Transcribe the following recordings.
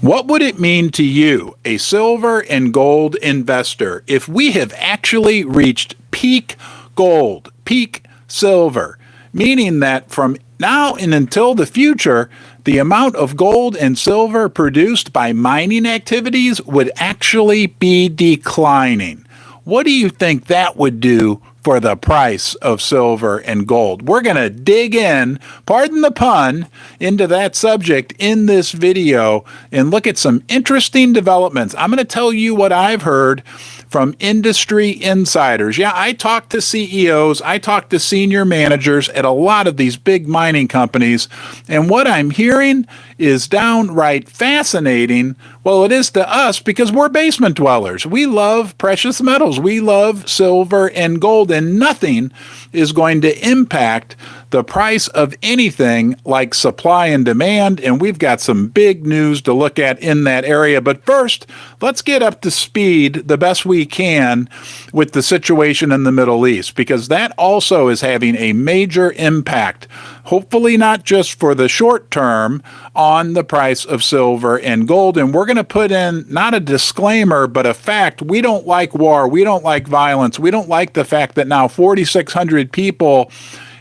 What would it mean to you, a silver and gold investor, if we have actually reached peak gold, peak silver, meaning that from now and until the future, the amount of gold and silver produced by mining activities would actually be declining? What do you think that would do for the price of silver and gold? We're going to dig in, pardon the pun, into that subject in this video and look at some interesting developments. I'm going to tell you what I've heard from industry insiders. Yeah, I talk to CEOs, I talk to senior managers at a lot of these big mining companies, and what I'm hearing is downright fascinating. Well, it is to us because we're basement dwellers. We love precious metals. We love silver and gold, and nothing is going to impact the price of anything like supply and demand, and we've got some big news to look at in that area. But first, let's get up to speed the best we can with the situation in the Middle East, because that also is having a major impact, hopefully not just for the short term, on the price of silver and gold. And we're going to put in not a disclaimer, but a fact. We don't like war. We don't like violence. We don't like the fact that now 4,600 people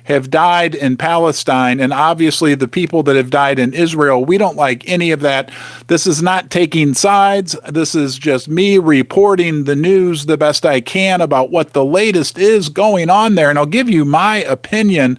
have died in Palestine, and obviously the people that have died in Israel. We don't like any of that. This is not taking sides. This is just me reporting the news the best I can about what the latest is going on there, and I'll give you my opinion.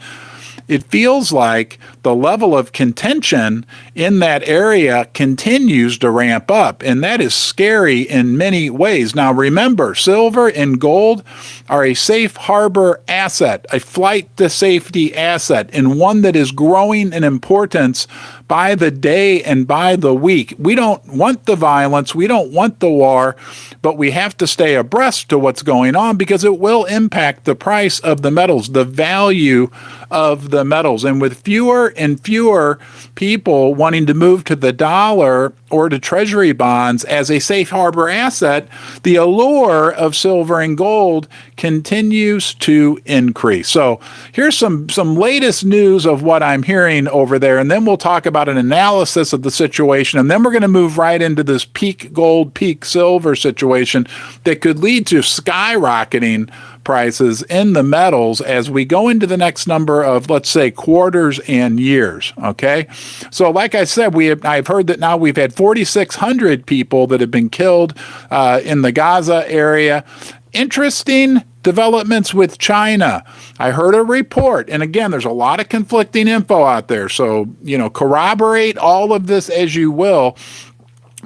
It feels like the level of contention in that area continues to ramp up, and that is scary in many ways. Now, remember, silver and gold are a safe harbor asset, a flight to safety asset, and one that is growing in importance by the day and by the week. We don't want the violence, we don't want the war, but we have to stay abreast to what's going on because it will impact the price of the metals, the value of the metals. And with fewer and fewer people wanting to move to the dollar or to treasury bonds as a safe harbor asset, the allure of silver and gold continues to increase. So here's some latest news of what I'm hearing over there, and then we'll talk about an analysis of the situation, and then we're going to move right into this peak gold, peak silver situation that could lead to skyrocketing prices in the metals as we go into the next number of, let's say, quarters and years. Okay, so like I said, I've heard that now we've had 4,600 people that have been killed in the Gaza area. Interesting developments with China. I heard a report, and again, there's a lot of conflicting info out there, so corroborate all of this as you will.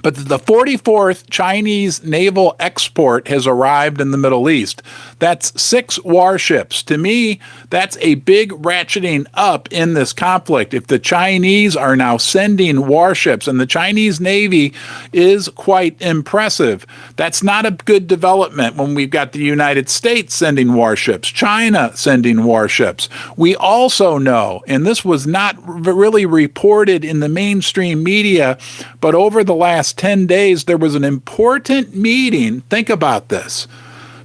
But the 44th Chinese naval export has arrived in the Middle East. That's 6 warships. To me, that's a big ratcheting up in this conflict. If the Chinese are now sending warships, and the Chinese Navy is quite impressive, that's not a good development when we've got the United States sending warships, China sending warships. We also know, and this was not really reported in the mainstream media, but over the last 10 days, there was an important meeting, think about this,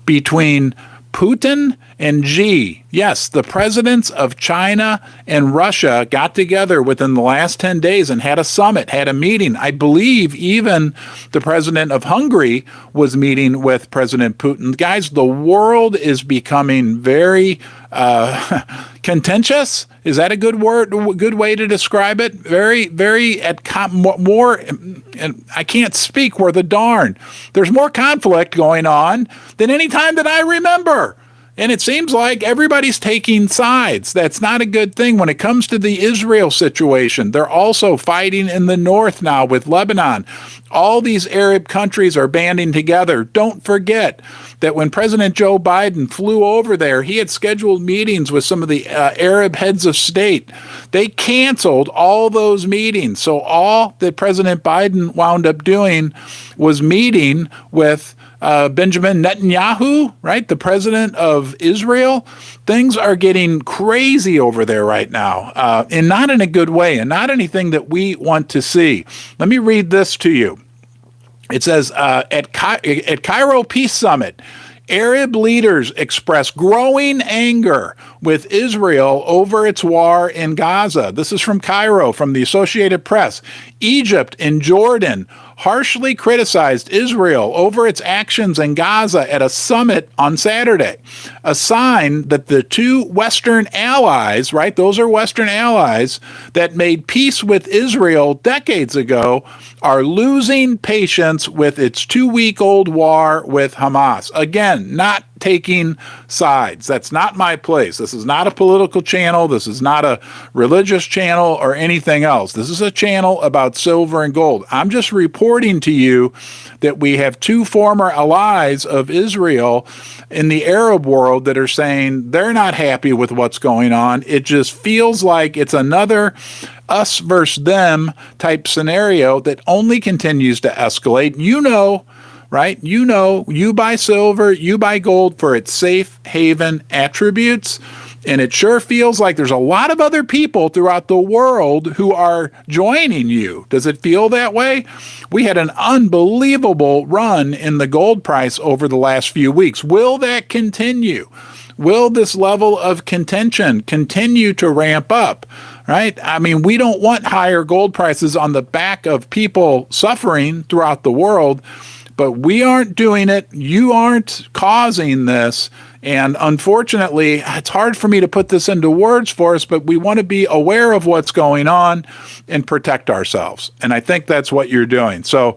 between Putin and Xi. Yes, the presidents of China and Russia got together within the last 10 days and had a summit, had a meeting. I believe even the president of Hungary was meeting with President Putin. Guys, the world is becoming very contentious. Is that a good word? Good way to describe it? Very more. And I can't speak worth a darn. There's more conflict going on than any time that I remember. And it seems like everybody's taking sides. That's not a good thing when it comes to the Israel situation. They're also fighting in the north now with Lebanon. All these Arab countries are banding together. Don't forget that when President Joe Biden flew over there, he had scheduled meetings with some of the Arab heads of state. They canceled all those meetings. So all that President Biden wound up doing was meeting with Benjamin Netanyahu, right, the president of Israel. Things are getting crazy over there right now, and not in a good way, and not anything that we want to see. Let me read this to you. It says, at Cairo Peace Summit, Arab leaders express growing anger with Israel over its war in Gaza. This is from Cairo, from the Associated Press. Egypt and Jordan harshly criticized Israel over its actions in Gaza at a summit on Saturday, a sign that the two Western allies, right, those are Western allies that made peace with Israel decades ago, are losing patience with its 2-week-old war with Hamas. Again, not taking sides. That's not my place. This is not a political channel. This is not a religious channel or anything else. This is a channel about silver and gold. I'm just reporting to you that we have two former allies of Israel in the Arab world that are saying they're not happy with what's going on. It just feels like it's another us versus them type scenario that only continues to escalate. You know, right? You know, you buy silver, you buy gold for its safe haven attributes. And it sure feels like there's a lot of other people throughout the world who are joining you. Does it feel that way? We had an unbelievable run in the gold price over the last few weeks. Will that continue? Will this level of contention continue to ramp up? Right? I mean, we don't want higher gold prices on the back of people suffering throughout the world, but we aren't doing it. You aren't causing this. And unfortunately, it's hard for me to put this into words for us, but we want to be aware of what's going on and protect ourselves. And I think that's what you're doing. So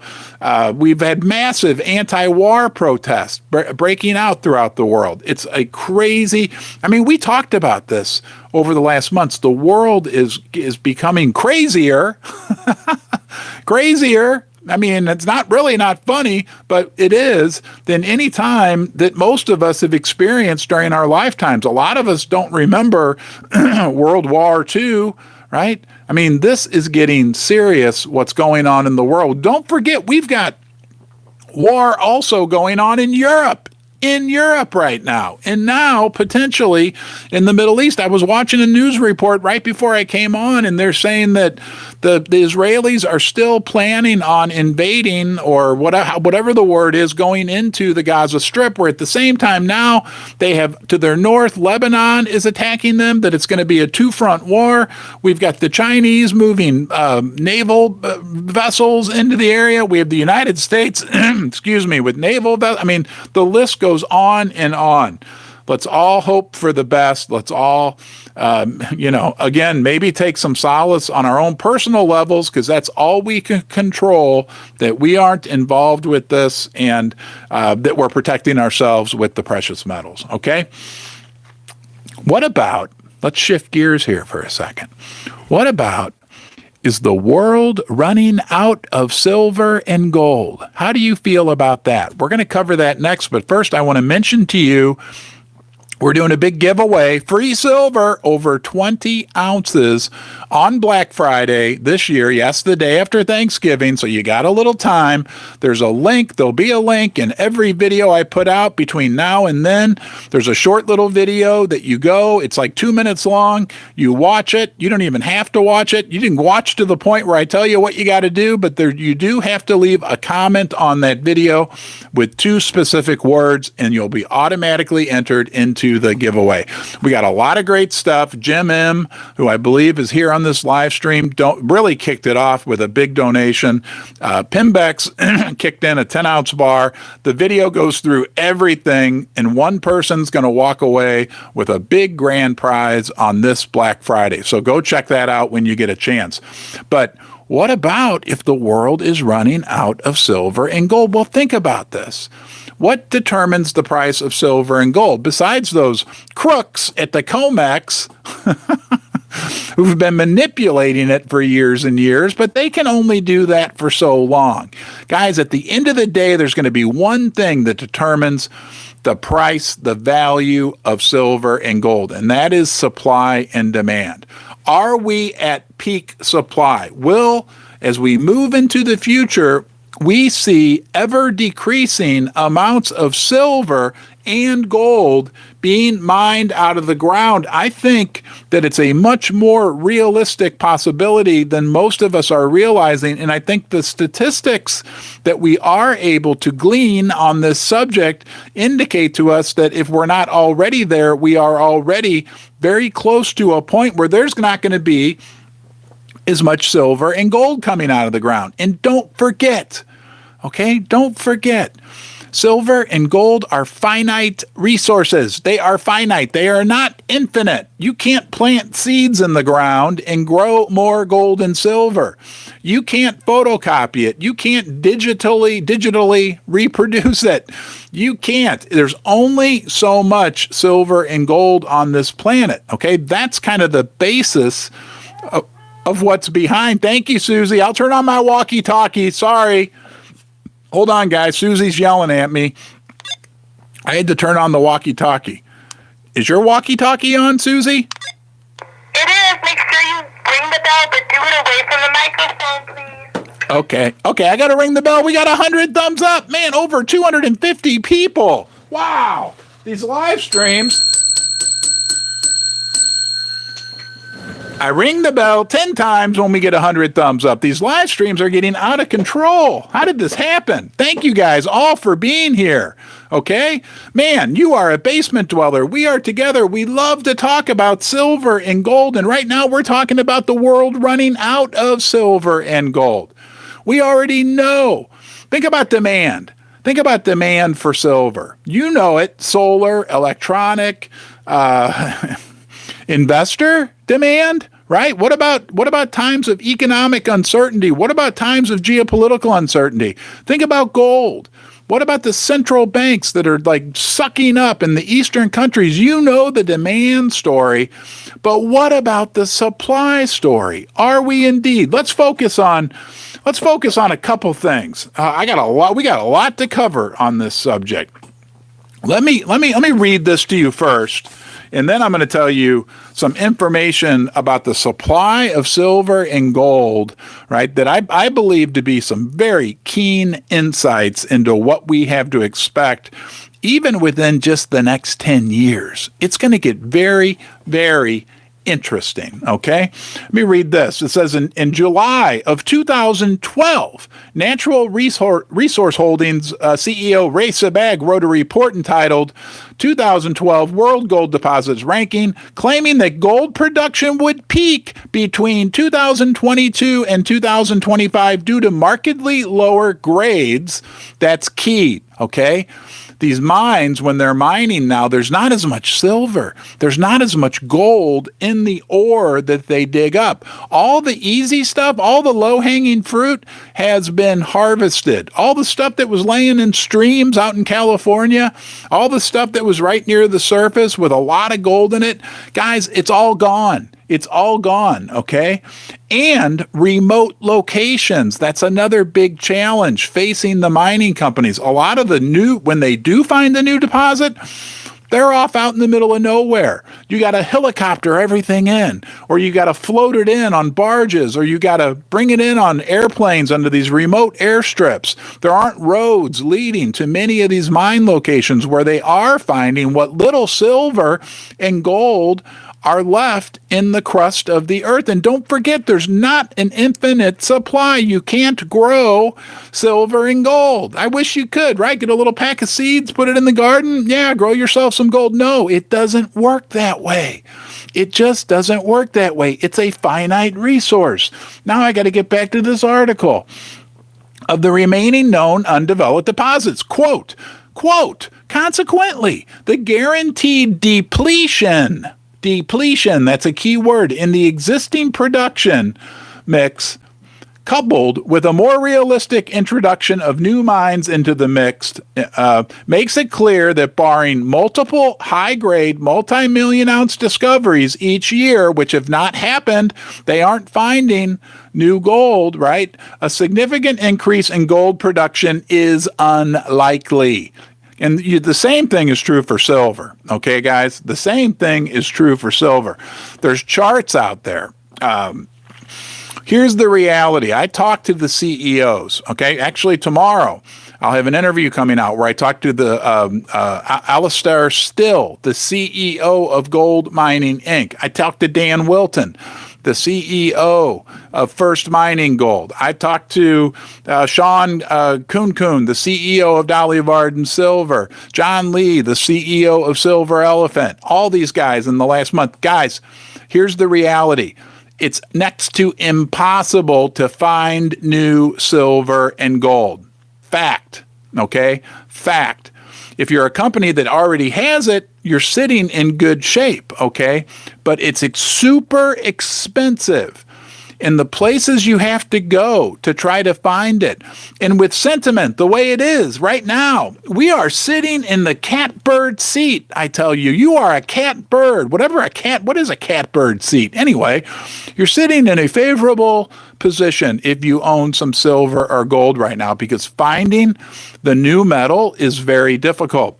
we've had massive anti-war protests breaking out throughout the world. It's a crazy, I mean, we talked about this over the last months. The world is becoming crazier, crazier. I mean, it's not funny, but it is, than any time that most of us have experienced during our lifetimes. A lot of us don't remember World War II, right? I mean, this is getting serious, what's going on in the world. Don't forget, we've got war also going on in Europe. Right now, and now potentially in the Middle East. I was watching a news report right before I came on, and they're saying that the Israelis are still planning on invading, or whatever the word is, going into the Gaza Strip, where at the same time now they have to their north, Lebanon is attacking them, that it's going to be a two-front war. We've got the Chinese moving naval vessels into the area. We have the United States, excuse me, with naval vessels. I mean, the list goes on and on. Let's all hope for the best. Let's all, again, maybe take some solace on our own personal levels, because that's all we can control, that we aren't involved with this, and that we're protecting ourselves with the precious metals. Okay? What about, let's shift gears here for a second. What about, is the world running out of silver and gold? How do you feel about that? We're going to cover that next, but first I want to mention to you, we're doing a big giveaway, free silver, over 20 ounces on Black Friday this year. Yes, the day after Thanksgiving, so you got a little time. There's a link. There'll be a link in every video I put out between now and then. There's a short little video that you go. It's like 2 minutes long. You watch it. You don't even have to watch it. You can watch to the point where I tell you what you got to do, but you do have to leave a comment on that video with 2 specific words, and you'll be automatically entered into the giveaway. We got a lot of great stuff. Jim M., who I believe is here on this live stream, really kicked it off with a big donation. Pimbex kicked in a 10-ounce bar. The video goes through everything, and one person's going to walk away with a big grand prize on this Black Friday. So go check that out when you get a chance. But what about if the world is running out of silver and gold? Well, think about this. What determines the price of silver and gold? Besides those crooks at the COMEX who've been manipulating it for years and years, but they can only do that for so long. Guys, at the end of the day, there's going to be one thing that determines the price, the value of silver and gold, and that is supply and demand. Are we at peak supply? As we move into the future, we see ever decreasing amounts of silver and gold being mined out of the ground. I think that it's a much more realistic possibility than most of us are realizing. And I think the statistics that we are able to glean on this subject indicate to us that if we're not already there, we are already very close to a point where there's not going to be as much silver and gold coming out of the ground. And don't forget, okay, don't forget, silver and gold are finite resources. They are finite. They are not infinite. You can't plant seeds in the ground and grow more gold and silver. You can't photocopy it. You can't digitally reproduce it. You can't. There's only so much silver and gold on this planet. Okay, that's kind of the basis of what's behind. Thank you, Susie. I'll turn on my walkie-talkie. Sorry. Hold on, guys. Susie's yelling at me. I had to turn on the walkie-talkie. Is your walkie-talkie on, Susie? It is. Make sure you ring the bell, but do it away from the microphone, please. Okay, I got to ring the bell. We got 100 thumbs up. Man, over 250 people. Wow. These live streams. I ring the bell 10 times when we get 100 thumbs up. These live streams are getting out of control. How did this happen? Thank you guys all for being here. Okay? Man, you are a basement dweller. We are together. We love to talk about silver and gold. And right now we're talking about the world running out of silver and gold. We already know. Think about demand. Think about demand for silver. You know it. Solar, electronic, investor demand, right? What about times of economic uncertainty? What about times of geopolitical uncertainty? Think about gold. What about the central banks that are like sucking up in the eastern countries? You know the demand story, but what about the supply story? Are we indeed? Let's focus on a couple things. We got a lot to cover on this subject. Let me read this to you first. And then I'm going to tell you some information about the supply of silver and gold, right, that I believe to be some very keen insights into what we have to expect, even within just the next 10 years. It's going to get very, very interesting, okay? Let me read this. It says in July of 2012, Natural Resource Holdings CEO Ray Sabag wrote a report entitled 2012 World Gold Deposits Ranking, claiming that gold production would peak between 2022 and 2025 due to markedly lower grades. That's key, okay? These mines, when they're mining now, there's not as much silver. There's not as much gold in the ore that they dig up. All the easy stuff, all the low-hanging fruit has been harvested. All the stuff that was laying in streams out in California, all the stuff that was right near the surface with a lot of gold in it, guys, it's all gone. It's all gone, okay? And remote locations. That's another big challenge facing the mining companies. A lot of when they do find the new deposit, they're off out in the middle of nowhere. You got to helicopter everything in, or you got to float it in on barges, or you got to bring it in on airplanes under these remote airstrips. There aren't roads leading to many of these mine locations where they are finding what little silver and gold are left in the crust of the earth. And don't forget, there's not an infinite supply. You can't grow silver and gold. I wish you could, right? Get a little pack of seeds, put it in the garden. Yeah, grow yourself some gold. No, it doesn't work that way. It just doesn't work that way. It's a finite resource. Now I got to get back to this article. Of the remaining known undeveloped deposits, quote, consequently, the guaranteed depletion, that's a key word, in the existing production mix, coupled with a more realistic introduction of new mines into the mix, makes it clear that barring multiple high-grade, multi-million-ounce discoveries each year, which have not happened, they aren't finding new gold, right? A significant increase in gold production is unlikely. And the same thing is true for silver. Okay, guys? The same thing is true for silver. There's charts out there. Here's the reality. I talked to the CEOs, okay? Actually, tomorrow, I'll have an interview coming out where I talk to the Alistair Still, the CEO of Gold Mining Inc. I talked to Dan Wilton, the CEO of First Mining Gold. I talked to Sean Kuhn, the CEO of Dolly Varden Silver, John Lee, the CEO of Silver Elephant, all these guys in the last month. Guys, here's the reality. It's next to impossible to find new silver and gold. Fact, okay? Fact. If you're a company that already has it, you're sitting in good shape, okay? But it's super expensive in the places you have to go to try to find it. And with sentiment the way it is right now, we are sitting in the catbird seat, I tell you. You are a catbird. What is a catbird seat? Anyway, you're sitting in a favorable position if you own some silver or gold right now, because finding the new metal is very difficult.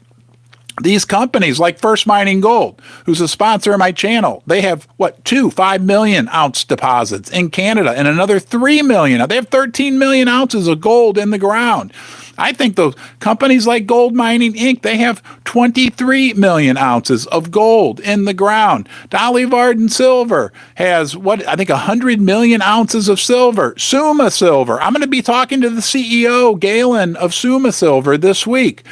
These companies like First Mining Gold, who's a sponsor of my channel, they have, 5 million ounce deposits in Canada and another 3 million. Now, they have 13 million ounces of gold in the ground. I think those companies like Gold Mining Inc., they have 23 million ounces of gold in the ground. Dolly Varden Silver has, 100 million ounces of silver. Summa Silver. I'm going to be talking to the CEO, Galen, of Summa Silver this week.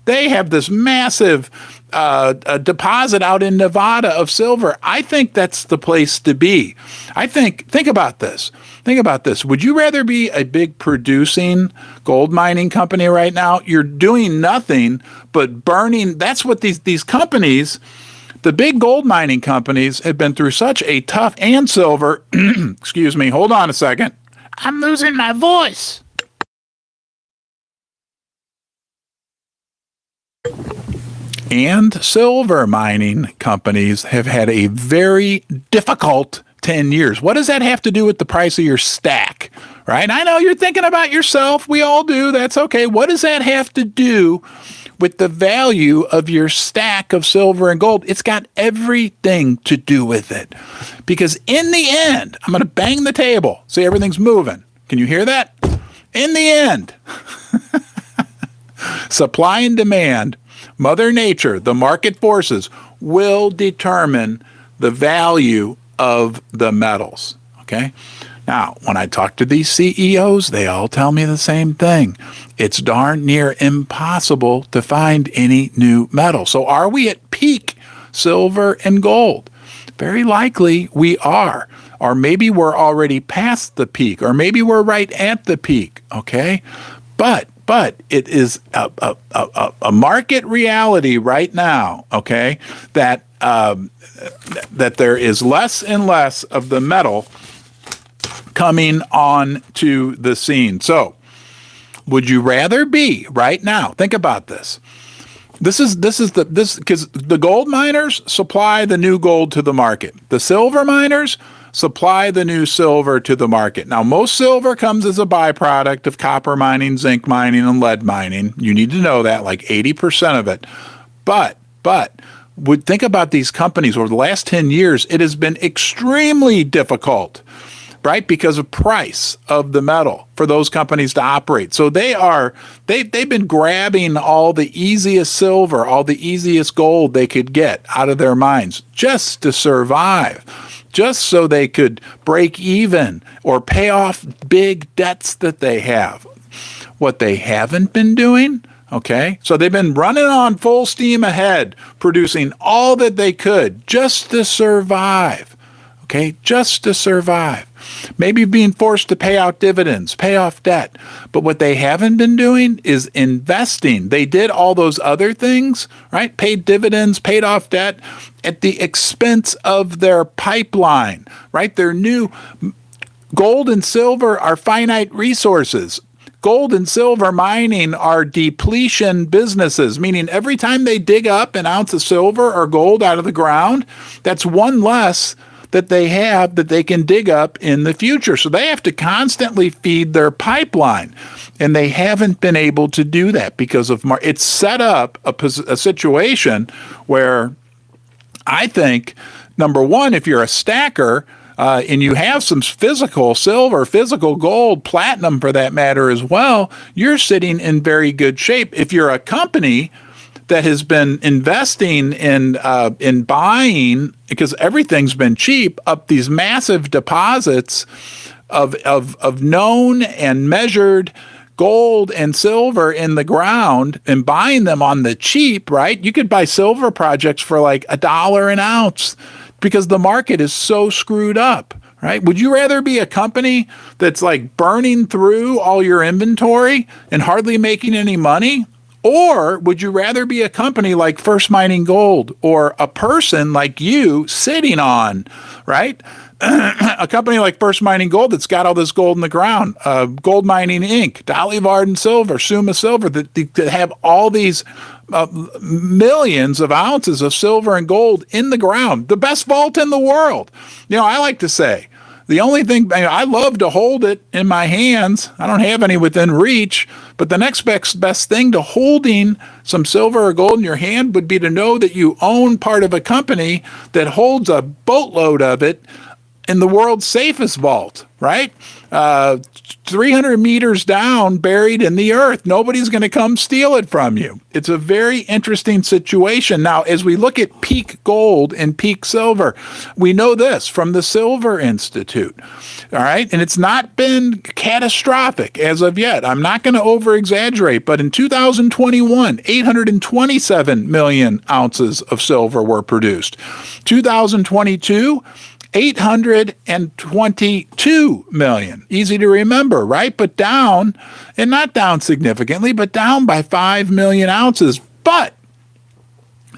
They have this massive deposit out in Nevada of silver. I think that's the place to be. Think about this. Think about this. Would you rather be a big producing gold mining company right now? You're doing nothing but burning. That's what these companies, the big gold mining companies, have been through such a tough, and silver, excuse me, hold on a second. I'm losing my voice. And silver mining companies have had a very difficult 10 years. What does that have to do with the price of your stack? Right? I know you're thinking about yourself. We all do. That's okay. What does that have to do with the value of your stack of silver and gold? It's got everything to do with it. Because in the end, I'm going to bang the table. See, everything's moving. Can you hear that? In the end, supply and demand, Mother Nature, the market forces, will determine the value of the metals, okay? Now, when I talk to these CEOs, they all tell me the same thing. It's darn near impossible to find any new metal. So are we at peak silver and gold? Very likely we are. Or maybe we're already past the peak, or maybe we're right at the peak, okay? But it is a market reality right now, okay, that there is less and less of the metal coming on to the scene. So, would you rather be right now? Think about this. This because the gold miners supply the new gold to the market. The silver miners supply the new silver to the market. Now, most silver comes as a byproduct of copper mining, zinc mining, and lead mining. You need to know that, like 80% of it. But would think about these companies over the last 10 years, it has been extremely difficult, right? Because of price of the metal for those companies to operate. So they've been grabbing all the easiest silver, all the easiest gold they could get out of their mines just to survive, just so they could break even or pay off big debts that they have. What they haven't been doing, okay? So they've been running on full steam ahead, producing all that they could just to survive, okay? Just to survive. Maybe being forced to pay out dividends, pay off debt. But what they haven't been doing is investing. They did all those other things, right? Paid dividends, paid off debt at the expense of their pipeline, right? Their new gold and silver are finite resources. Gold and silver mining are depletion businesses, meaning every time they dig up an ounce of silver or gold out of the ground, that's one less that they have that they can dig up in the future. So they have to constantly feed their pipeline. And they haven't been able to do that because of it's set up a situation where I think, number one, if you're a stacker, and you have some physical silver, physical gold, platinum for that matter as well, you're sitting in very good shape. If you're a company that has been investing in buying, because everything's been cheap, up these massive deposits of known and measured gold and silver in the ground and buying them on the cheap, right? You could buy silver projects for like $1 an ounce because the market is so screwed up, right? Would you rather be a company that's like burning through all your inventory and hardly making any money? Or would you rather be a company like First Mining Gold or a person like you sitting on, right? A company like First Mining Gold that's got all this gold in the ground, Gold Mining Inc., Dolly Varden Silver, Summa Silver, that have all these millions of ounces of silver and gold in the ground, the best vault in the world. You know, I like to say, the only thing, I love to hold it in my hands. I don't have any within reach, but the next best thing to holding some silver or gold in your hand would be to know that you own part of a company that holds a boatload of it in the world's safest vault, right? 300 meters down, buried in the earth. Nobody's going to come steal it from you. It's a very interesting situation. Now, as we look at peak gold and peak silver, we know this from the Silver Institute, all right? And it's not been catastrophic as of yet. I'm not going to over-exaggerate, but in 2021, 827 million ounces of silver were produced. 2022, 822 million. Easy to remember, right? But down, and not down significantly, but down by 5 million ounces. But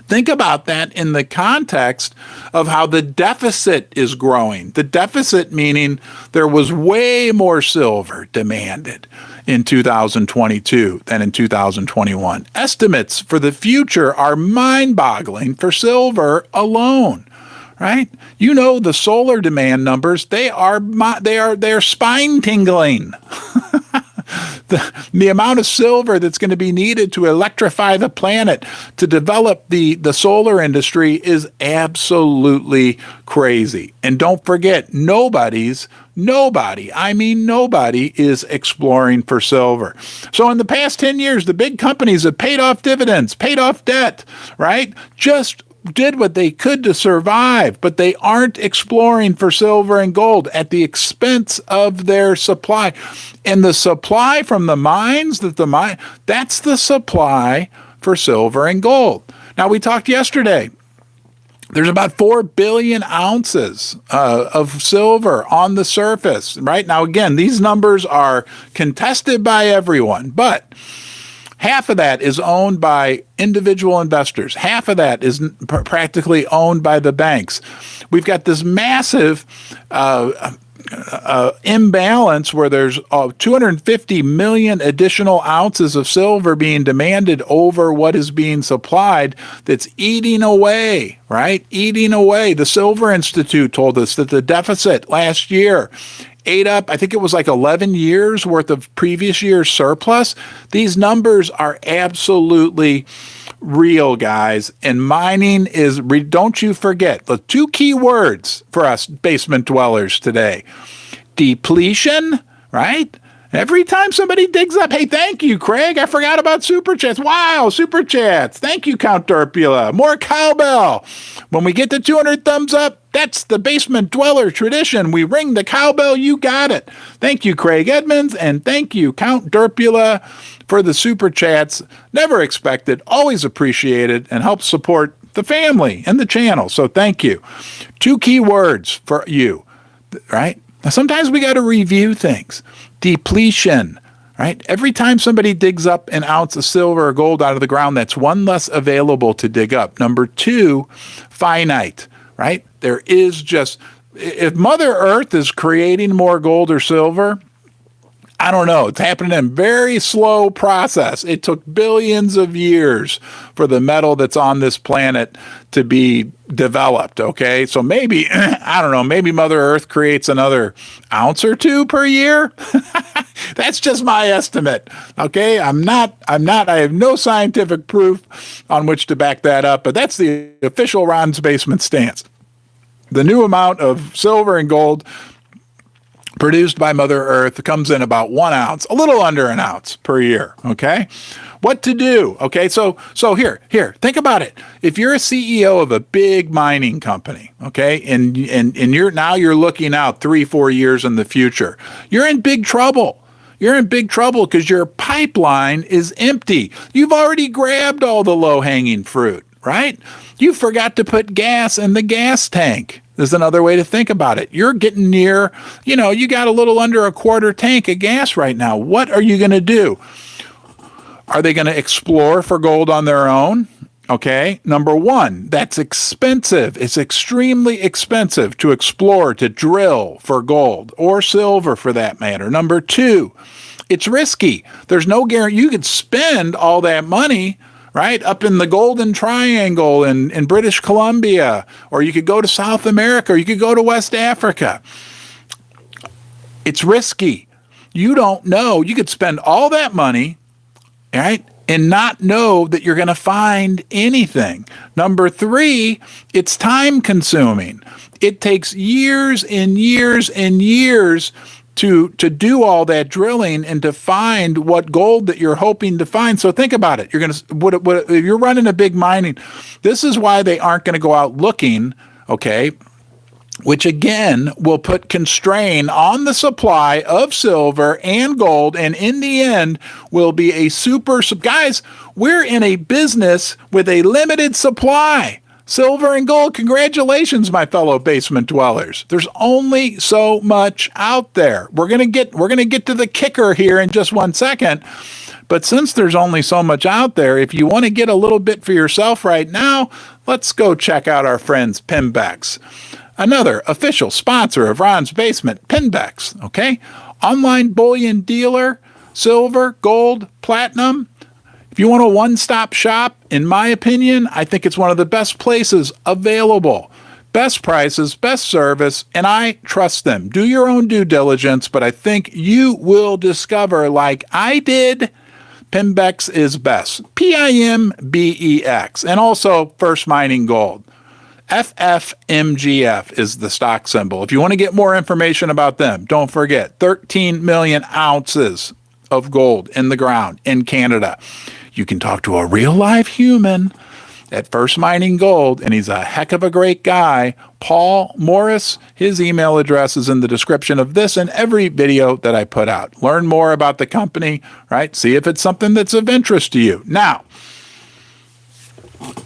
think about that in the context of how the deficit is growing. The deficit meaning there was way more silver demanded in 2022 than in 2021. Estimates for the future are mind-boggling for silver alone. Right? You know the solar demand numbers, they are spine tingling. The amount of silver that's going to be needed to electrify the planet to develop the solar industry is absolutely crazy. And don't forget, nobody is exploring for silver. So in the past 10 years, the big companies have paid off dividends, paid off debt, right? Just did what they could to survive, but they aren't exploring for silver and gold at the expense of their supply. And the supply from the mines, that's the supply for silver and gold. Now, we talked yesterday. There's about 4 billion ounces of silver on the surface, right? Now, again, these numbers are contested by everyone, but half of that is owned by individual investors. Half of that is practically owned by the banks. We've got this massive imbalance where there's 250 million additional ounces of silver being demanded over what is being supplied that's eating away, right? Eating away. The Silver Institute told us that the deficit last year ate up, I think it was like 11 years worth of previous year's surplus. These numbers are absolutely real, guys. And mining is, don't you forget, the 2 key words for us basement dwellers today: depletion, right? Every time somebody digs up, hey, thank you, Craig. I forgot about Super Chats. Wow, Super Chats. Thank you, Count Derpula. More cowbell. When we get to 200 thumbs up, that's the basement dweller tradition. We ring the cowbell. You got it. Thank you, Craig Edmonds. And thank you, Count Derpula, for the Super Chats. Never expected, always appreciated, and helps support the family and the channel. So thank you. 2 key words for you, right? Now, sometimes we got to review things. Depletion, right? Every time somebody digs up an ounce of silver or gold out of the ground, that's one less available to dig up. Number 2, finite, right? There is just, if Mother Earth is creating more gold or silver, I don't know. It's happening in a very slow process. It took billions of years for the metal that's on this planet to be developed, okay? So maybe, I don't know, maybe Mother Earth creates another ounce or 2 per year. That's just my estimate, okay? I have no scientific proof on which to back that up, but that's the official Ron's Basement stance. The new amount of silver and gold produced by Mother Earth comes in about 1 ounce, a little under an ounce per year. Okay. What to do? Okay. So here, think about it. If you're a CEO of a big mining company, okay, and you're looking out 3-4 years in the future, you're in big trouble. You're in big trouble because your pipeline is empty. You've already grabbed all the low-hanging fruit, right? You forgot to put gas in the gas tank. There's another way to think about it. You're getting near, you got a little under a quarter tank of gas right now. What are you going to do? Are they going to explore for gold on their own? Okay. Number one, that's expensive. It's extremely expensive to explore, to drill for gold or silver for that matter. Number two, it's risky. There's no guarantee. You could spend all that money, right, up in the Golden Triangle in British Columbia, or you could go to South America, or you could go to West Africa. It's risky. You don't know. You could spend all that money, right, and not know that you're going to find anything. Number three, it's time consuming. It takes years and years and years to do all that drilling and to find what gold that you're hoping to find. So think about it. If you're running a big mining, this is why they aren't going to go out looking, okay, which again will put constraint on the supply of silver and gold, and in the end will be a guys, we're in a business with a limited supply. Silver and gold, congratulations, my fellow basement dwellers. There's only so much out there. We're gonna get to the kicker here in just 1 second. But since there's only so much out there, if you want to get a little bit for yourself right now, let's go check out our friends Pinbex. Another official sponsor of Ron's Basement, Pinbex, okay? Online bullion dealer, silver, gold, platinum. If you want a one-stop shop, in my opinion, I think it's one of the best places available. Best prices, best service, and I trust them. Do your own due diligence, but I think you will discover, like I did, Pinbex is best. PIMBEX. And also First Mining Gold. FFMGF is the stock symbol. If you want to get more information about them, don't forget 13 million ounces of gold in the ground in Canada. You can talk to a real live human at First Mining Gold, and he's a heck of a great guy. Paul Morris, his email address is in the description of this and every video that I put out. Learn more about the company, right? See if it's something that's of interest to you. Now,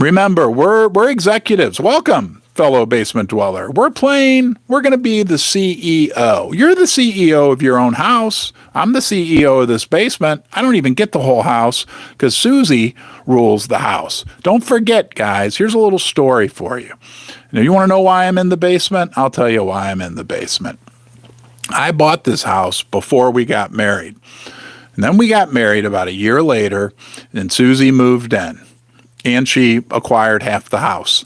remember, we're executives. Welcome, fellow basement dweller. We're going to be the CEO. You're the CEO of your own house. I'm the CEO of this basement. I don't even get the whole house because Susie rules the house. Don't forget, guys, here's a little story for you. Now, you want to know why I'm in the basement? I'll tell you why I'm in the basement. I bought this house before we got married. And then we got married about a year later, and Susie moved in. And she acquired half the house.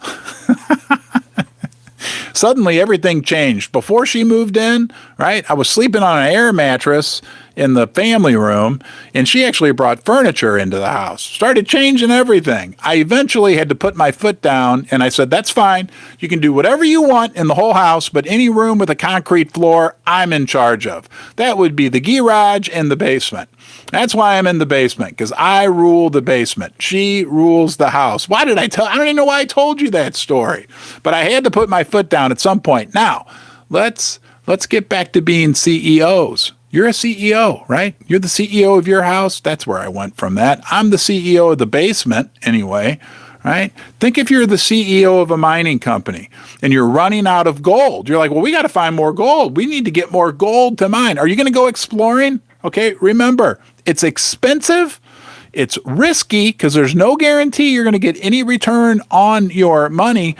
Suddenly, everything changed. Before she moved in, right, I was sleeping on an air mattress in the family room, and she actually brought furniture into the house. Started changing everything. I eventually had to put my foot down, and I said, that's fine. You can do whatever you want in the whole house, but any room with a concrete floor, I'm in charge of. That would be the garage and the basement. That's why I'm in the basement, because I rule the basement. She rules the house. I don't even know why I told you that story, but I had to put my foot down at some point. Now, let's get back to being CEOs. You're a CEO, right? You're the CEO of your house. That's where I went from that. I'm the CEO of the basement anyway, right? Think if you're the CEO of a mining company and you're running out of gold. You're like, well, we got to find more gold. We need to get more gold to mine. Are you going to go exploring? Okay, remember, it's expensive. It's risky because there's no guarantee you're going to get any return on your money.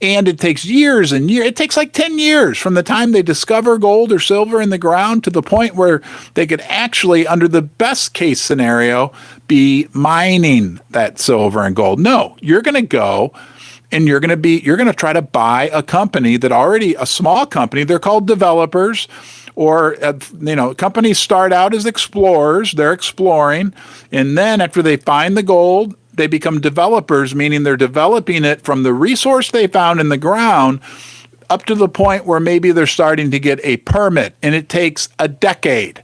And it takes years and years. It takes like 10 years from the time they discover gold or silver in the ground to the point where they could actually, under the best case scenario, be mining that silver and gold. No, you're going to go and you're going to try to buy a company a small company. They're called developers. Or, companies start out as explorers. They're exploring. And then after they find the gold, they become developers, meaning they're developing it from the resource they found in the ground up to the point where maybe they're starting to get a permit, and it takes a decade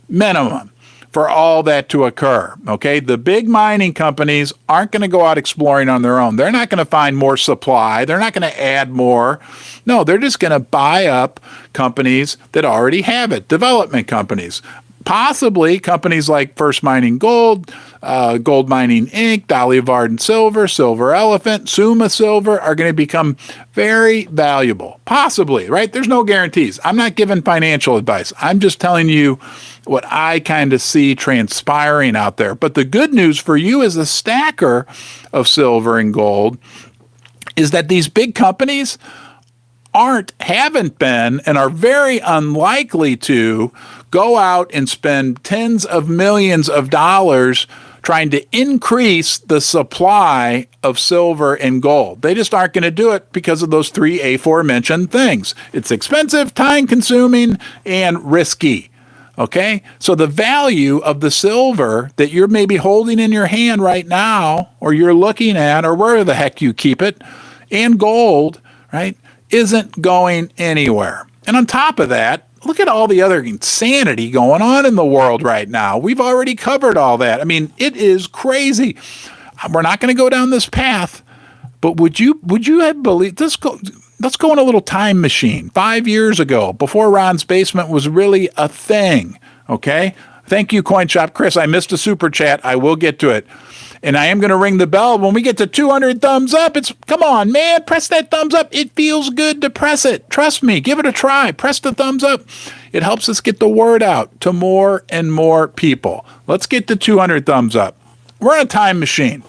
minimum for all that to occur. Okay, the big mining companies aren't going to go out exploring on their own. They're not going to find more supply. They're not going to add more. No, they're just going to buy up companies that already have it, development companies. Possibly companies like First Mining Gold, Gold Mining Inc., Dolly Varden Silver, Silver Elephant, Summa Silver are going to become very valuable. Possibly, right? There's no guarantees. I'm not giving financial advice. I'm just telling you what I kind of see transpiring out there. But the good news for you as a stacker of silver and gold is that these big companies haven't been, and are very unlikely to go out and spend tens of millions of dollars trying to increase the supply of silver and gold. They just aren't going to do it because of those three aforementioned things. It's expensive, time-consuming, and risky. Okay? So the value of the silver that you're maybe holding in your hand right now, or you're looking at, or where the heck you keep it, and gold, right, isn't going anywhere. And on top of that, look at all the other insanity going on in the world right now. We've already covered all that. I mean, it is crazy. We're not going to go down this path, but would you have believed this? Let's go in a little time machine. 5 years ago, before Ron's Basement was really a thing. Okay. Thank you, Coin Shop Chris. I missed a super chat. I will get to it. And I am going to ring the bell when we get to 200 thumbs up. Come on, man, press that thumbs up. It feels good to press it. Trust me, give it a try. Press the thumbs up. It helps us get the word out to more and more people. Let's get to 200 thumbs up. We're in a time machine.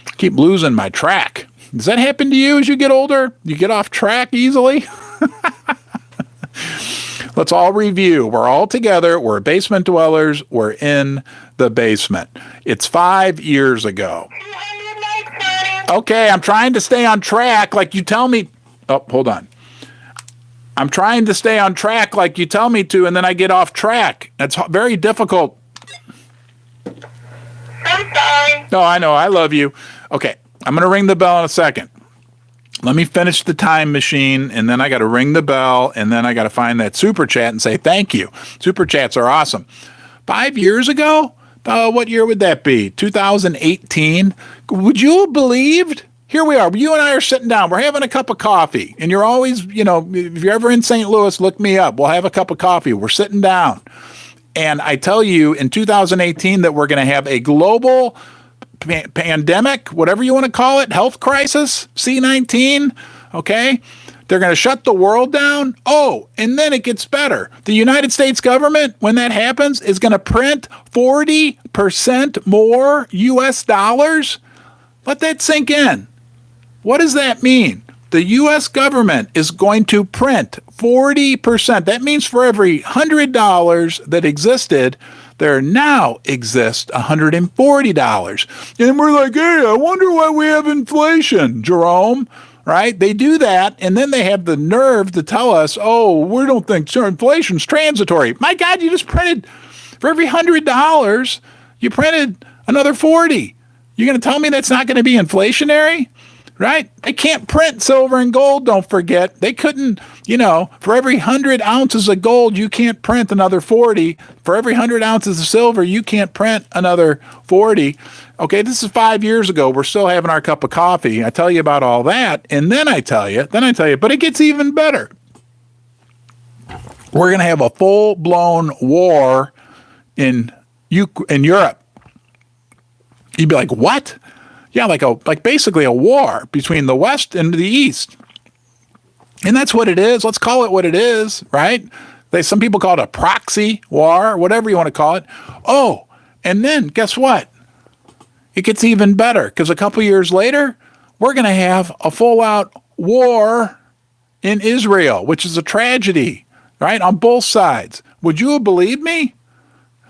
I keep losing my track. Does that happen to you as you get older? You get off track easily? Let's all review. We're all together. We're basement dwellers. We're in the basement. It's 5 years ago. Okay, I'm trying to stay on track like you tell me. Oh, hold on. I'm trying to stay on track like you tell me to, and then I get off track. That's very difficult. I'm sorry. No, I know. I love you. Okay, I'm going to ring the bell in a second. Let me finish the time machine, and then I got to ring the bell, and then I got to find that super chat and say thank you. Super chats are awesome. 5 years ago? What year would that be? 2018? Would you have believed? Here we are. You and I are sitting down. We're having a cup of coffee, and you're always, if you're ever in St. Louis, look me up. We'll have a cup of coffee. We're sitting down. And I tell you in 2018 that we're going to have a global pandemic, whatever you want to call it, health crisis, C-19, okay? They're going to shut the world down. Oh, and then it gets better. The United States government, when that happens, is going to print 40% more U.S. dollars. Let that sink in. What does that mean? The U.S. government is going to print 40%. That means for every $100 that existed, there now exists $140. And we're like, hey, I wonder why we have inflation, Jerome, right? They do that, and then they have the nerve to tell us, oh, we don't think inflation's transitory. My God, you just printed, for every $100, you printed another 40. You're going to tell me that's not going to be inflationary? Right? They can't print silver and gold, don't forget. They couldn't, for every 100 ounces of gold, you can't print another 40. For every 100 ounces of silver, you can't print another 40. Okay, this is 5 years ago. We're still having our cup of coffee. I tell you about all that, and then I tell you, but it gets even better. We're going to have a full-blown war in Europe. You'd be like, what? Yeah, like basically a war between the West and the East. And that's what it is. Let's call it what it is, right? Some people call it a proxy war, whatever you want to call it. Oh, and then guess what? It gets even better because a couple years later, we're going to have a full-out war in Israel, which is a tragedy, right? On both sides. Would you have believed me?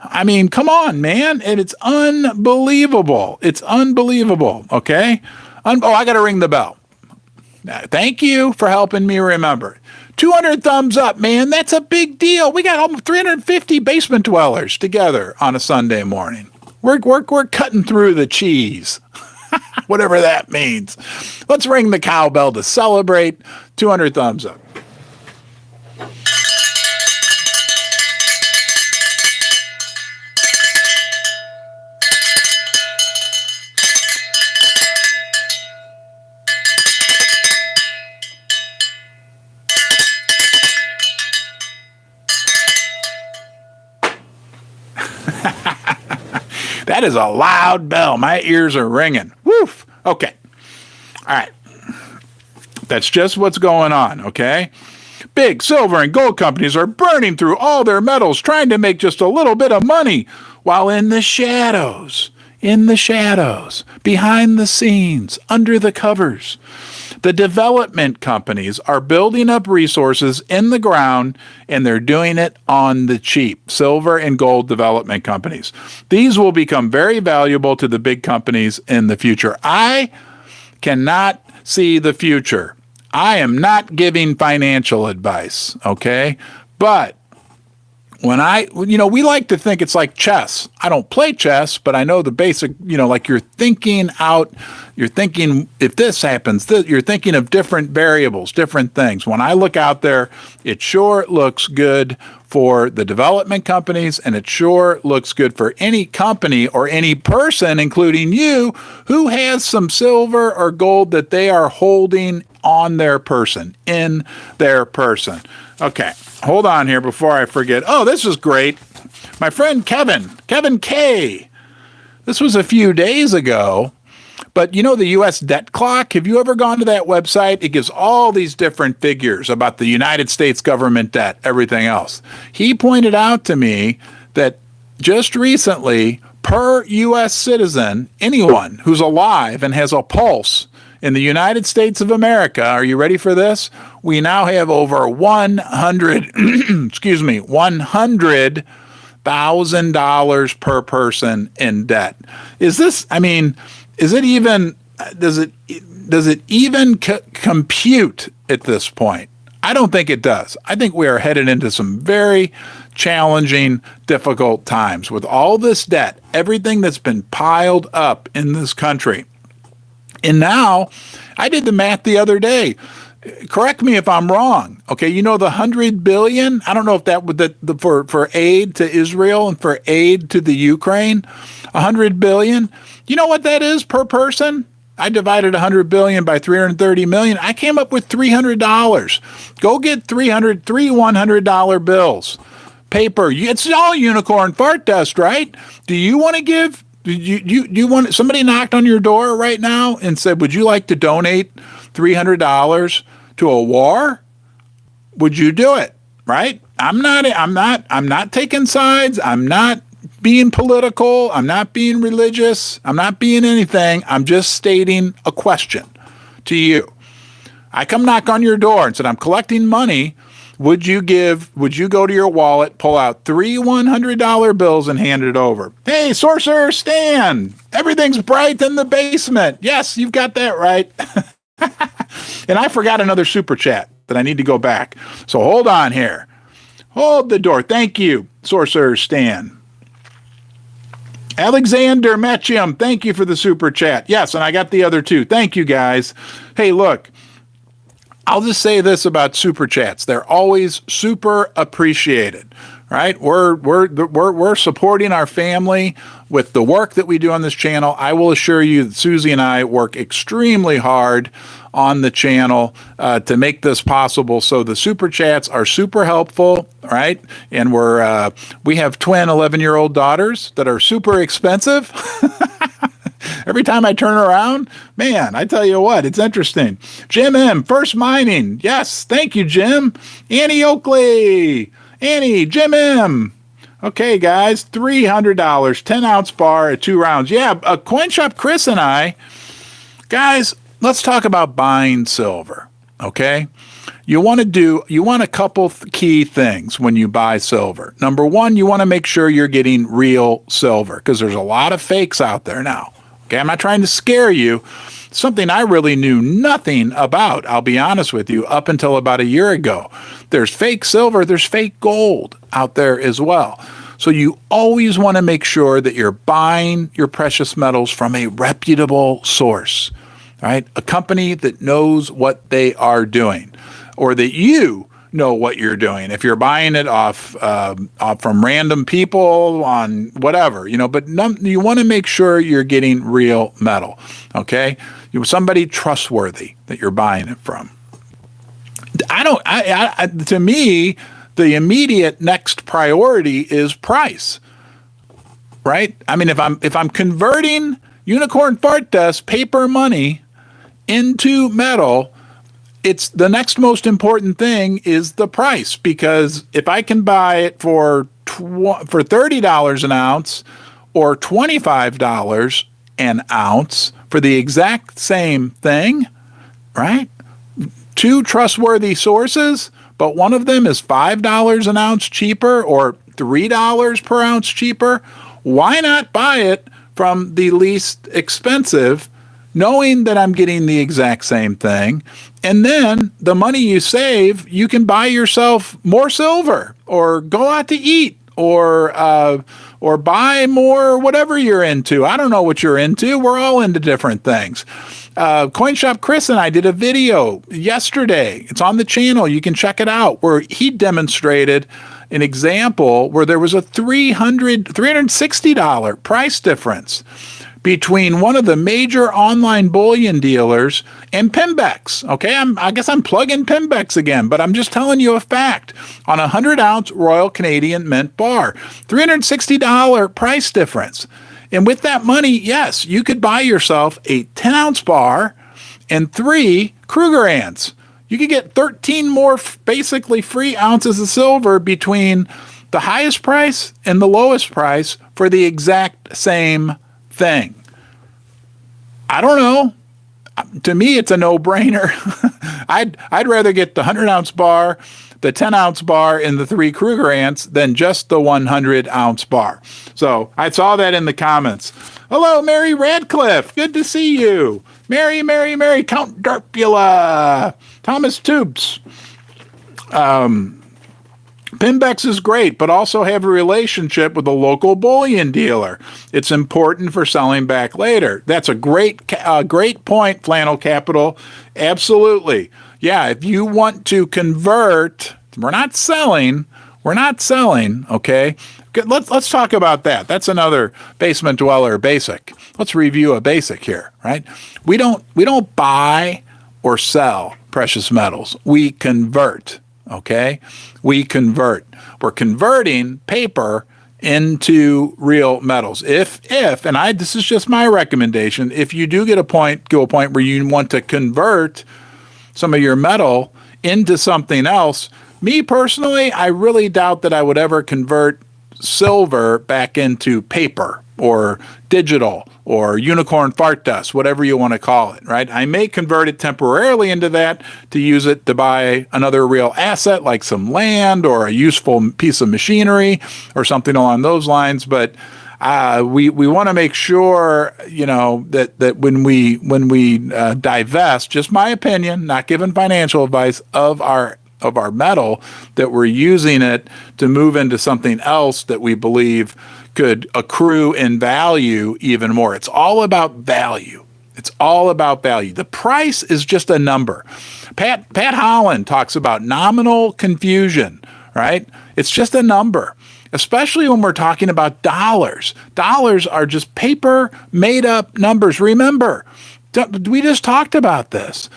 I mean, come on, man. And it's unbelievable. It's unbelievable. Okay. I got to ring the bell. Thank you for helping me remember. 200 thumbs up, man. That's a big deal. We got almost 350 basement dwellers together on a Sunday morning. We're cutting through the cheese, whatever that means. Let's ring the cowbell to celebrate. 200 thumbs up. That is a loud bell. My ears are ringing. Woof. Okay. All right. That's just what's going on, okay? Big silver and gold companies are burning through all their metals, trying to make just a little bit of money, while in the shadows, behind the scenes, under the covers, the development companies are building up resources in the ground, and they're doing it on the cheap. Silver and gold development companies. These will become very valuable to the big companies in the future. I cannot see the future. I am not giving financial advice, okay? But we like to think it's like chess. I don't play chess, but I know the basic, like you're thinking if this happens, you're thinking of different variables, different things. When I look out there, it sure looks good for the development companies, and it sure looks good for any company or any person, including you, who has some silver or gold that they are holding on their person, in their person. Okay, hold on here before I forget. Oh, this is great. My friend Kevin K. This was a few days ago, but the U.S. debt clock, have you ever gone to that website? It gives all these different figures about the United States government debt, everything else. He pointed out to me that just recently, per U.S. citizen, anyone who's alive and has a pulse in the United States of America, are you ready for this? We now have over $100,000 per person in debt. Does it even compute at this point? I don't think it does. I think we are headed into some very challenging, difficult times with all this debt, everything that's been piled up in this country. And now, I did the math the other day. Correct me if I'm wrong. Okay, the $100 billion. I don't know if that would for aid to Israel and for aid to the Ukraine, $100 billion. You know what that is per person? I divided $100 billion by 330 million. I came up with $300. Go get three $100 bills, paper. It's all unicorn fart dust, right? Do you want to give? Do you want, somebody knocked on your door right now and said, would you like to donate $300 to a war? Would you do it? Right? I'm not taking sides. I'm not being political. I'm not being religious. I'm not being anything. I'm just stating a question to you. I come knock on your door and said, I'm collecting money. Would you go to your wallet, pull out three $100 bills and hand it over? Hey, Sorcerer Stan, everything's bright in the basement. Yes, you've got that right. And I forgot another super chat that I need to go back. So hold on here. Hold the door. Thank you, Sorcerer Stan. Alexander Metchium, thank you for the super chat. Yes, and I got the other two. Thank you, guys. Hey, look. I'll just say this about super chats. They're always super appreciated, right? We're supporting our family with the work that we do on this channel. I will assure you that Susie and I work extremely hard on the channel to make this possible. So the super chats are super helpful, right? And we have twin 11-year-old daughters that are super expensive. Every time I turn around, man, I tell you what, it's interesting. Jim M, First Mining. Yes, thank you, Jim. Annie Oakley. Annie, Jim M. Okay, guys, $300, 10-ounce bar at 2 rounds. Yeah, Coin Shop Chris and I, guys, let's talk about buying silver, okay? You want a couple key things when you buy silver. Number one, you want to make sure you're getting real silver because there's a lot of fakes out there now. Okay, I'm not trying to scare you. Something I really knew nothing about, I'll be honest with you, up until about a year ago. There's fake silver, there's fake gold out there as well. So you always want to make sure that you're buying your precious metals from a reputable source. right? A company that knows what they are doing, or that you know what you're doing. If you're buying it off from random people on whatever, but you want to make sure you're getting real metal. Okay, somebody trustworthy that you're buying it from. To me, the immediate next priority is price, right? I mean, if I'm converting unicorn fart dust paper money into metal, it's the next most important thing is the price, because if I can buy it for $30 an ounce or $25 an ounce for the exact same thing, right? Two trustworthy sources, but one of them is $5 an ounce cheaper or $3 per ounce cheaper. Why not buy it from the least expensive, knowing that I'm getting the exact same thing? And then the money you save, you can buy yourself more silver, or go out to eat, or buy more, whatever you're into. I don't know what you're into. We're all into different things. CoinShop Chris and I did a video yesterday. It's on the channel. You can check it out, where he demonstrated an example where there was a $360 price difference between one of the major online bullion dealers and Pimbex. Okay, I guess I'm plugging Pimbex again, but I'm just telling you a fact. On a 100-ounce Royal Canadian Mint bar, $360 price difference. And with that money, yes, you could buy yourself a 10-ounce bar and 3 Krugerrands. You could get 13 more basically free ounces of silver between the highest price and the lowest price for the exact same thing. I don't know. To me, it's a no-brainer. I'd rather get the 100-ounce bar, the 10-ounce bar, and the 3 Krugerrands than just the 100-ounce bar. So I saw that in the comments. Hello, Mary Radcliffe. Good to see you. Mary, Count Darpula. Thomas Tubes. Pimbex is great, but also have a relationship with a local bullion dealer. It's important for selling back later. That's a great point, Flannel Capital. Absolutely. Yeah, if you want to convert, we're not selling, okay? Let's talk about that. That's another basement dweller basic. Let's review a basic here, right? We don't buy or sell precious metals. We convert. Okay, we convert. We're converting paper into real metals. This is just my recommendation. If you do get a point where you want to convert some of your metal into something else, me personally, I really doubt that I would ever convert silver back into paper or digital or unicorn fart dust, whatever you want to call it, right? I may convert it temporarily into that to use it to buy another real asset like some land or a useful piece of machinery or something along those lines. But we want to make sure, that when we divest, just my opinion, not giving financial advice, of our metal, that we're using it to move into something else that we believe could accrue in value even more. It's all about value. It's all about value. The price is just a number. Pat Holland talks about nominal confusion, right? It's just a number, especially when we're talking about dollars. Dollars are just paper made up numbers. Remember, we just talked about this.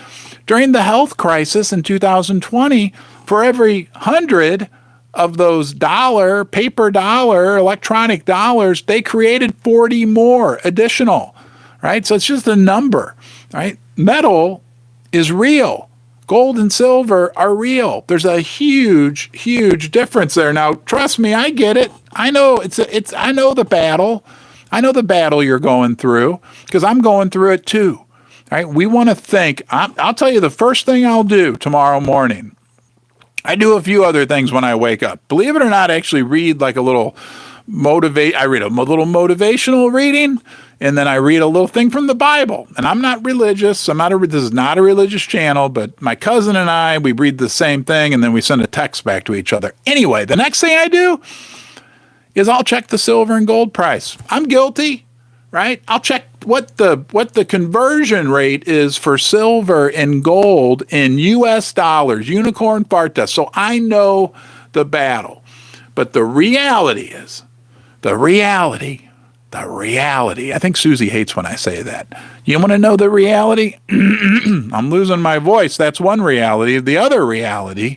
During the health crisis in 2020, for every 100 of those paper dollar, electronic dollars, they created 40 more additional, right? So it's just a number, right? Metal is real. Gold and silver are real. There's a huge, huge difference there. Now, trust me, I get it. I know I know the battle. I know the battle you're going through, because I'm going through it too. Right? We want to think. I'll tell you the first thing I'll do tomorrow morning. I do a few other things when I wake up. Believe it or not, I actually read like a little I read a little motivational reading, and then I read a little thing from the Bible. And I'm not religious. This is not a religious channel, but my cousin and I, we read the same thing, and then we send a text back to each other. Anyway, the next thing I do is I'll check the silver and gold price. I'm guilty. right? I'll check what the conversion rate is for silver and gold in US dollars, unicorn fart dust. So I know the battle. But the reality, I think Susie hates when I say that. You want to know the reality? I'm losing my voice. That's one reality. The other reality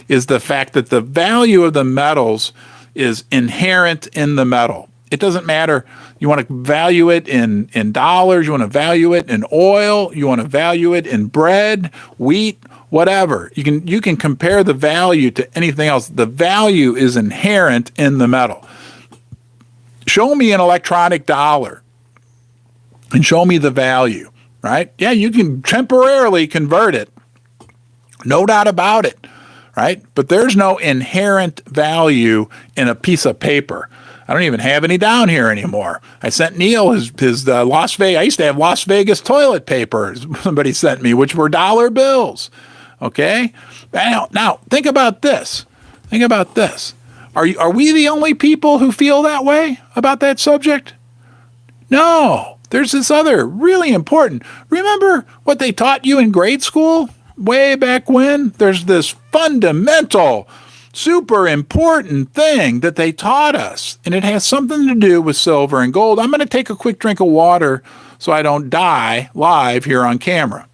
is the fact that the value of the metals is inherent in the metal. It doesn't matter. You want to value it in dollars, you want to value it in oil, you want to value it in bread, wheat, whatever. You can compare the value to anything else. The value is inherent in the metal. Show me an electronic dollar and show me the value, right? Yeah, you can temporarily convert it. No doubt about it, right? But there's no inherent value in a piece of paper. I don't even have any down here anymore. I sent Neil his Las Vegas. I used to have Las Vegas toilet paper. Somebody sent me, which were dollar bills. Okay. Now think about this. Are we the only people who feel that way about that subject? No. There's this other really important. Remember what they taught you in grade school way back when? There's this fundamental, super important thing that they taught us, and it has something to do with silver and gold. I'm going to take a quick drink of water so I don't die live here on camera.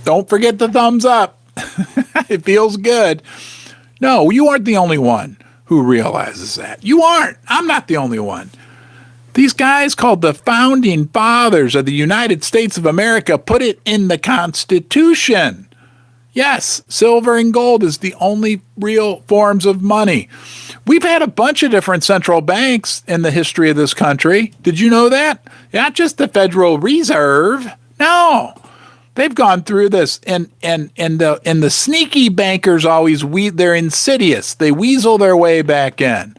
Don't forget the thumbs up. It feels good. No, you aren't the only one who realizes that. You aren't. I'm not the only one. These guys called the Founding Fathers of the United States of America put it in the Constitution. Yes, silver and gold is the only real forms of money. We've had a bunch of different central banks in the history of this country. Did you know that? Not just the Federal Reserve. No. They've gone through this, and the sneaky bankers they're insidious. They weasel their way back in.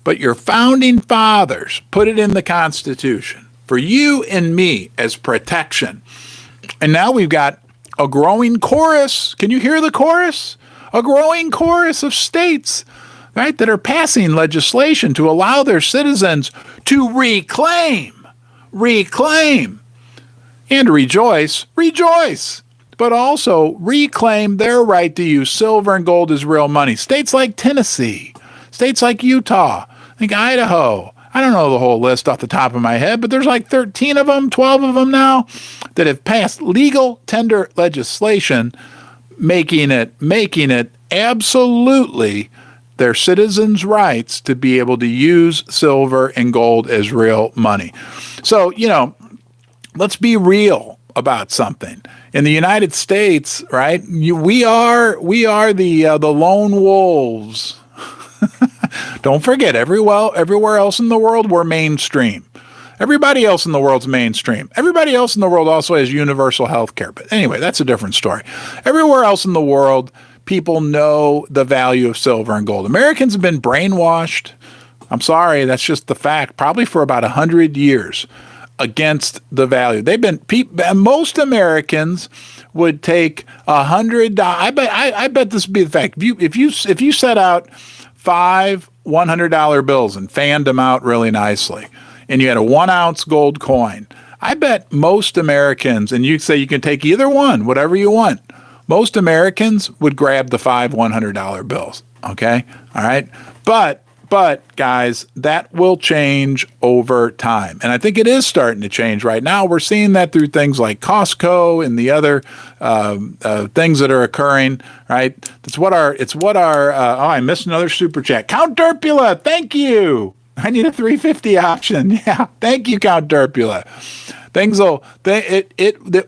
But your founding fathers put it in the Constitution for you and me as protection. And now we've got a growing chorus. Can you hear the chorus? A growing chorus of states, right, that are passing legislation to allow their citizens to reclaim, and rejoice, but also reclaim their right to use silver and gold as real money. States like Tennessee, states like Utah, I think Idaho. I don't know the whole list off the top of my head, but there's like 13 of them, 12 of them now that have passed legal tender legislation, making it absolutely their citizens' rights to be able to use silver and gold as real money. So, let's be real about something. In the United States, right? We are the lone wolves. Don't forget, everywhere else in the world, we're mainstream. Everybody else in the world's mainstream. Everybody else in the world also has universal health care. But anyway, that's a different story. Everywhere else in the world, people know the value of silver and gold. Americans have been brainwashed. I'm sorry, that's just the fact. Probably for about 100 years. Against the value. Most Americans would take $100. I bet this would be the fact. If you set out 5 $100 bills and fanned them out really nicely, and you had a 1 ounce gold coin, I bet most Americans, and you say you can take either one, whatever you want, most Americans would grab the 5 $100 bills. Okay, all right, but guys, that will change over time. And I think it is starting to change right now. We're seeing that through things like Costco and the other things that are occurring, right? I missed another super chat. Count Derpula, thank you. I need a 350 option. Yeah, thank you, Count Derpula.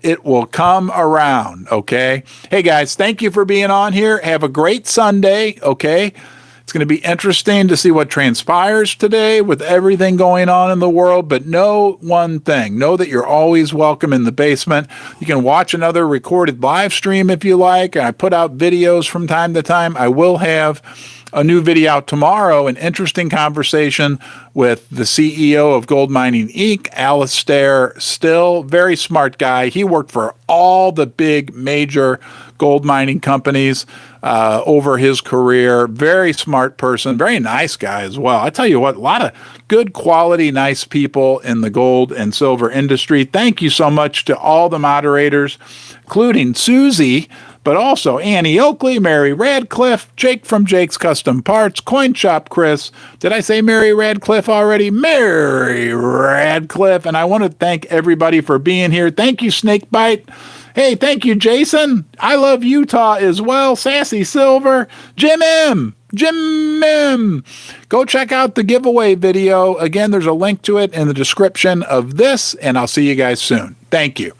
It will come around, okay? Hey, guys, thank you for being on here. Have a great Sunday, okay? It's going to be interesting to see what transpires today with everything going on in the world, but know one thing. Know that you're always welcome in the basement. You can watch another recorded live stream if you like. I put out videos from time to time. I will have a new video out tomorrow, an interesting conversation with the CEO of Gold Mining Inc., Alistair Still, very smart guy. He worked for all the big major gold mining companies over his career. Very smart person, very nice guy as well. I tell you what, a lot of good quality, nice people in the gold and silver industry. Thank you so much to all the moderators, including Susie, but also Annie Oakley, Mary Radcliffe, Jake from Jake's Custom Parts, Coin Shop Chris. Did I say Mary Radcliffe already? Mary Radcliffe. And I want to thank everybody for being here. Thank you, Snakebite. Hey, thank you, Jason. I love Utah as well. Sassy Silver, Jim M. Go check out the giveaway video. Again, there's a link to it in the description of this, and I'll see you guys soon. Thank you.